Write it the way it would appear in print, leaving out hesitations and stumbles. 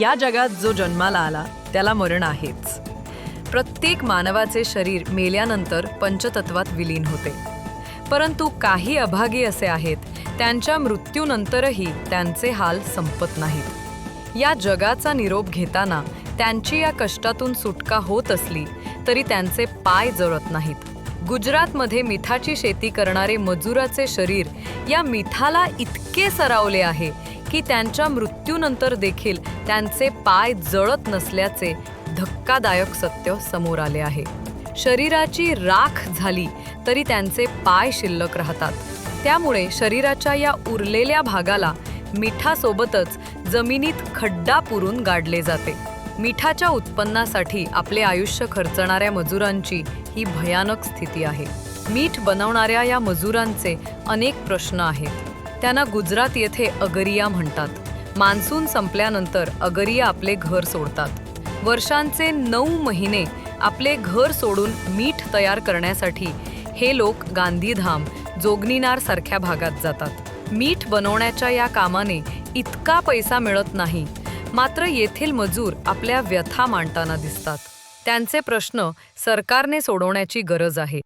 या जगात जो जन्माला आला त्याला मरण आहेच. प्रत्येक मानवाचे शरीर मेल्यानंतर पंचतत्वात विलीन होते. परंतु काही अभागी असे आहेत, त्यांच्या मृत्यूनंतरही त्यांचे हाल संपत नाहीत. या जगाचा निरोप घेताना त्यांची या कष्टातून सुटका होत असली तरी त्यांचे पाय जळत नाहीत. गुजरातमध्ये मिठाची शेती करणारे मजुराचे शरीर या मिठाला इतके सरावले आहे की त्यांच्या मृत्यूनंतर देखील त्यांचे पाय जळत नसल्याचे धक्कादायक सत्य समोर आले आहे. शरीराची राख झाली तरी त्यांचे पाय शिल्लक राहतात. त्यामुळे शरीराच्या या उरलेल्या भागाला मिठासोबतच जमिनीत खड्डा पुरून गाडले जाते. मिठाच्या उत्पन्नासाठी आपले आयुष्य खर्चणाऱ्या मजुरांची ही भयानक स्थिती आहे. मीठ बनवणाऱ्या या मजुरांचे अनेक प्रश्न आहेत. त्यांना गुजरात येथे अगरिया म्हणतात. मान्सून संपल्यानंतर अगरिया आपले घर सोडतात. वर्षांचे 9 महिने आपले घर सोडून मीठ तयार करण्यासाठी हे लोक गांधीधाम, जोगनीनार सारख्या भागात जातात. मीठ बनवण्याच्या या कामाने इतका पैसा मिळत नाही. मात्र येथील मजूर आपल्या व्यथा मांडताना दिसतात. त्यांचे प्रश्न सरकारने सोडवण्याची गरज आहे.